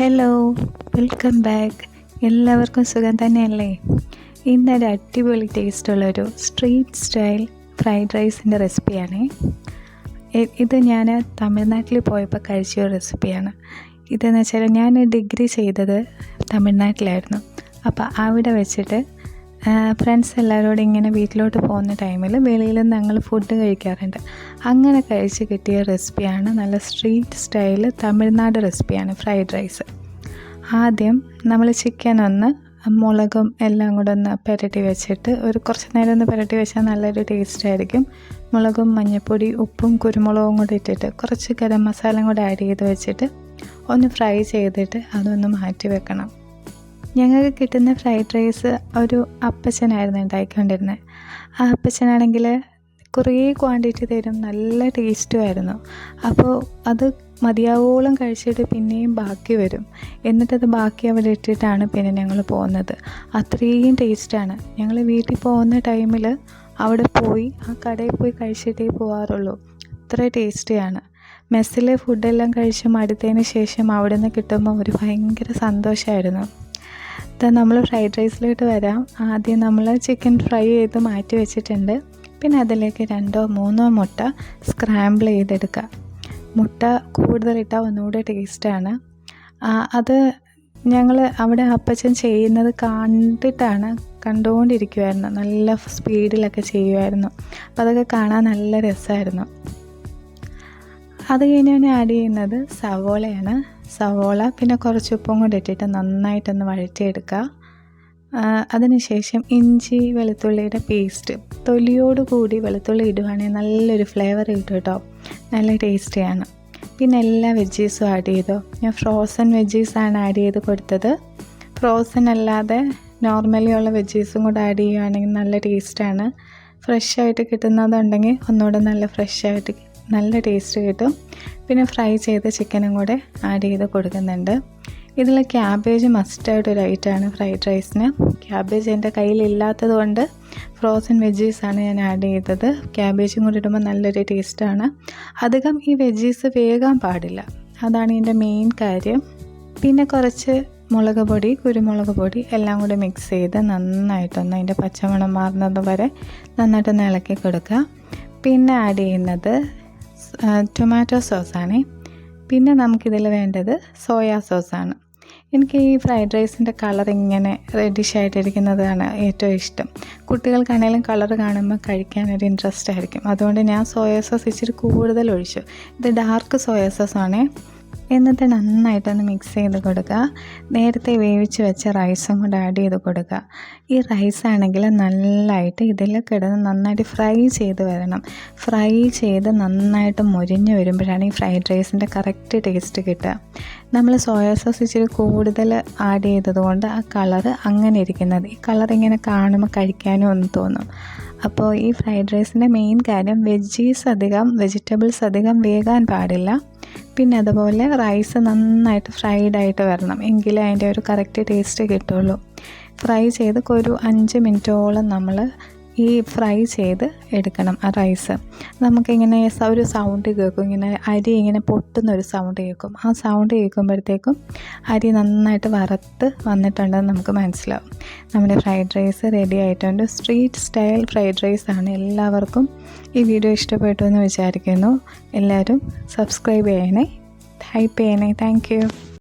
Hello, welcome back. എല്ലാവർക്കും സുഖം തന്നെയല്ലേ? ഇന്നൊരു അടിപൊളി ടേസ്റ്റുള്ളൊരു സ്ട്രീറ്റ് സ്റ്റൈൽ ഫ്രൈഡ് റൈസിൻ്റെ റെസിപ്പിയാണ്. ഇത് ഞാൻ തമിഴ്നാട്ടിൽ പോയപ്പോൾ കഴിച്ച റെസിപ്പിയാണ്. ഇതെന്ന് വെച്ചാൽ ഞാൻ ഡിഗ്രി ചെയ്തത് തമിഴ്നാട്ടിലായിരുന്നു. അപ്പോൾ അവിടെ വെച്ചിട്ട് ഫ്രണ്ട്സ് എല്ലാവരോടും ഇങ്ങനെ വീട്ടിലോട്ട് പോകുന്ന ടൈമിൽ വെളിയിൽ ഞങ്ങൾ ഫുഡ് കഴിക്കാറുണ്ട്. അങ്ങനെ കഴിച്ച് കിട്ടിയ റെസിപ്പിയാണ്. നല്ല സ്ട്രീറ്റ് സ്റ്റൈൽ തമിഴ്നാട് റെസിപ്പിയാണ് ഫ്രൈഡ് റൈസ്. ആദ്യം നമ്മൾ ചിക്കൻ ഒന്ന് മുളകും എല്ലാം കൂടെ ഒന്ന് പുരട്ടി വെച്ചിട്ട് കുറച്ച് നേരം ഒന്ന് പുരട്ടി വെച്ചാൽ നല്ലൊരു ടേസ്റ്റ് ആയിരിക്കും. മുളകും മഞ്ഞൾപ്പൊടി ഉപ്പും കുരുമുളകും കൂടി ഇട്ടിട്ട് കുറച്ച് ഗരം മസാലയും കൂടെ ആഡ് ചെയ്ത് വെച്ചിട്ട് ഒന്ന് ഫ്രൈ ചെയ്തിട്ട് അതൊന്ന് മാറ്റി വെക്കണം. ഞങ്ങൾക്ക് കിട്ടുന്ന ഫ്രൈഡ് റൈസ് ഒരു അപ്പച്ചനായിരുന്നു ഉണ്ടാക്കിക്കൊണ്ടിരുന്നത്. ആ അപ്പച്ചനാണെങ്കിൽ കുറേ ക്വാണ്ടിറ്റി തരും, നല്ല ടേസ്റ്റുമായിരുന്നു. അപ്പോൾ അത് മതിയാവോളം കഴിച്ചിട്ട് പിന്നെയും ബാക്കി വരും. എന്നിട്ടത് ബാക്കി അവിടെ ഇട്ടിട്ടാണ് പിന്നെ ഞങ്ങൾ പോകുന്നത്. അത്രയും ടേസ്റ്റാണ്. ഞങ്ങൾ വീട്ടിൽ പോകുന്ന ടൈമിൽ അവിടെ പോയി ആ കടയിൽ പോയി കഴിച്ചിട്ടേ പോകാറുള്ളൂ. അത്ര ടേസ്റ്റിയാണ്. മെസ്സിലെ ഫുഡെല്ലാം കഴിച്ച് മടുത്തതിന് ശേഷം അവിടെ നിന്ന് കിട്ടുമ്പോൾ ഒരു ഭയങ്കര സന്തോഷമായിരുന്നു. നമ്മൾ ഫ്രൈഡ് റൈസിലോട്ട് വരാം. ആദ്യം നമ്മൾ ചിക്കൻ ഫ്രൈ ചെയ്ത് മാറ്റി വെച്ചിട്ടുണ്ട്. പിന്നെ അതിലേക്ക് 2-3 മുട്ട സ്ക്രാമ്പിൾ ചെയ്തെടുക്കുക. മുട്ട കൂടുതലിട്ടാൽ ഒന്നുകൂടെ ടേസ്റ്റാണ്. അത് ഞങ്ങൾ അവിടെ അപ്പച്ചൻ ചെയ്യുന്നത് കണ്ടുകൊണ്ടിരിക്കുമായിരുന്നു. നല്ല സ്പീഡിലൊക്കെ ചെയ്യുമായിരുന്നു. അപ്പോൾ അതൊക്കെ കാണാൻ നല്ല രസമായിരുന്നു. അത് കഴിഞ്ഞ് ഞാൻ ആഡ് ചെയ്യുന്നത് സവോളയാണ്. സവോള പിന്നെ കുറച്ച് ഉപ്പും കൂടി ഇട്ടിട്ട് നന്നായിട്ടൊന്ന് വഴറ്റിയെടുക്കുക. അതിനുശേഷം ഇഞ്ചി വെളുത്തുള്ളിയുടെ പേസ്റ്റ്, തൊലിയോടുകൂടി വെളുത്തുള്ളി ഇടുവാണെങ്കിൽ നല്ലൊരു ഫ്ലേവർ കിട്ടും കേട്ടോ, നല്ല ടേസ്റ്റിയാണ്. പിന്നെ എല്ലാ വെജീസും ആഡ് ചെയ്തോ. ഞാൻ ഫ്രോസൺ വെജീസാണ് ആഡ് ചെയ്ത് കൊടുത്തത്. ഫ്രോസൺ അല്ലാതെ നോർമലി ഉള്ള വെജീസും കൂടെ ആഡ് ചെയ്യുകയാണെങ്കിൽ നല്ല ടേസ്റ്റാണ്. ഫ്രഷായിട്ട് കിട്ടുന്നതുണ്ടെങ്കിൽ ഒന്നുകൂടെ നല്ല ഫ്രഷായിട്ട് നല്ല ടേസ്റ്റ് കിട്ടും. പിന്നെ ഫ്രൈ ചെയ്ത ചിക്കനും കൂടെ ആഡ് ചെയ്ത് കൊടുക്കുന്നുണ്ട്. ഇതിൽ ക്യാബേജ് മസ്റ്റായിട്ടൊരു ഐറ്റമാണ് ഫ്രൈഡ് റൈസിന്. ക്യാബേജ് എൻ്റെ കയ്യിലില്ലാത്തത് കൊണ്ട് ഫ്രോസൺ വെജീസാണ് ഞാൻ ആഡ് ചെയ്തത്. ക്യാബേജും കൂടി ഇടുമ്പോൾ നല്ലൊരു ടേസ്റ്റാണ്. അധികം ഈ വെജീസ് വേകാൻ പാടില്ല, അതാണ് ഇതിൻ്റെ മെയിൻ കാര്യം. പിന്നെ കുറച്ച് മുളക് പൊടി കുരുമുളക് പൊടി എല്ലാം കൂടി മിക്സ് ചെയ്ത് നന്നായിട്ടൊന്ന് അതിൻ്റെ പച്ചമണം മാറുന്നത് വരെ നന്നായിട്ടൊന്ന് ഇളക്കി കൊടുക്കുക. പിന്നെ ആഡ് ചെയ്യുന്നത് ടൊമാറ്റോ സോസാണ്. പിന്നെ നമുക്കിതിൽ വേണ്ടത് സോയാ സോസാണ്. എനിക്ക് ഈ ഫ്രൈഡ് റൈസിൻ്റെ കളർ ഇങ്ങനെ റെഡിഷ് ആയിട്ടിരിക്കുന്നതാണ് ഏറ്റവും ഇഷ്ടം. കുട്ടികൾക്കാണെങ്കിലും കളർ കാണുമ്പോൾ കഴിക്കാനൊരു ഇൻട്രസ്റ്റ് ആയിരിക്കും. അതുകൊണ്ട് ഞാൻ സോയാ സോസ് ഇച്ചിരി കൂടുതൽ ഒഴിച്ചു. ഇത് ഡാർക്ക് സോയാ സോസാണ്. എന്നിട്ട് നന്നായിട്ടൊന്ന് മിക്സ് ചെയ്ത് കൊടുക്കുക. നേരത്തെ വേവിച്ച് വെച്ച റൈസും കൂടെ ആഡ് ചെയ്ത് കൊടുക്കുക. ഈ റൈസാണെങ്കിൽ നല്ലതായിട്ട് ഇതിൽ കിടന്ന് നന്നായിട്ട് ഫ്രൈ ചെയ്ത് വരണം. ഫ്രൈ ചെയ്ത് നന്നായിട്ട് മൊരിഞ്ഞ് വരുമ്പോഴാണ് ഈ ഫ്രൈഡ് റൈസിൻ്റെ കറക്റ്റ് ടേസ്റ്റ് കിട്ടുക. നമ്മൾ സോയാ സോസ് ഇച്ചിരി കൂടുതൽ ആഡ് ചെയ്തതുകൊണ്ട് ആ കളറ് അങ്ങനെ ഇരിക്കുന്നത്. ഈ കളർ ഇങ്ങനെ കാണുമ്പോൾ കഴിക്കാനും ഒന്ന് തോന്നും. അപ്പോൾ ഈ ഫ്രൈഡ് റൈസിൻ്റെ മെയിൻ കാര്യം വെജിറ്റബിൾസ് അധികം വേകാൻ പാടില്ല. പിന്നെ അതുപോലെ റൈസ് നന്നായിട്ട് ഫ്രൈഡായിട്ട് വരണം, എങ്കിലേ അതിൻ്റെ ഒരു കറക്റ്റ് ടേസ്റ്റ് കിട്ടുള്ളൂ. ഫ്രൈ ചെയ്ത് ഒരു 5 മിനിറ്റോളം നമ്മൾ ഈ ഫ്രൈ ചെയ്ത് എടുക്കണം ആ റൈസ്. നമുക്കിങ്ങനെ ഒരു സൗണ്ട് കേൾക്കും, ഇങ്ങനെ അരി ഇങ്ങനെ പൊട്ടുന്നൊരു സൗണ്ട് കേൾക്കും. ആ സൗണ്ട് കേൾക്കുമ്പോഴത്തേക്കും അരി നന്നായിട്ട് വറുത്ത് വന്നിട്ടുണ്ടെന്ന് നമുക്ക് മനസ്സിലാവും. നമ്മുടെ ഫ്രൈഡ് റൈസ് റെഡി ആയിട്ടുണ്ട്. സ്ട്രീറ്റ് സ്റ്റൈൽ ഫ്രൈഡ് റൈസാണ്. എല്ലാവർക്കും ഈ വീഡിയോ ഇഷ്ടപ്പെട്ടു എന്ന് വിചാരിക്കുന്നു. എല്ലാവരും സബ്സ്ക്രൈബ് ചെയ്യണേ, ഹൈപ്പ് ചെയ്യണേ. Thank you.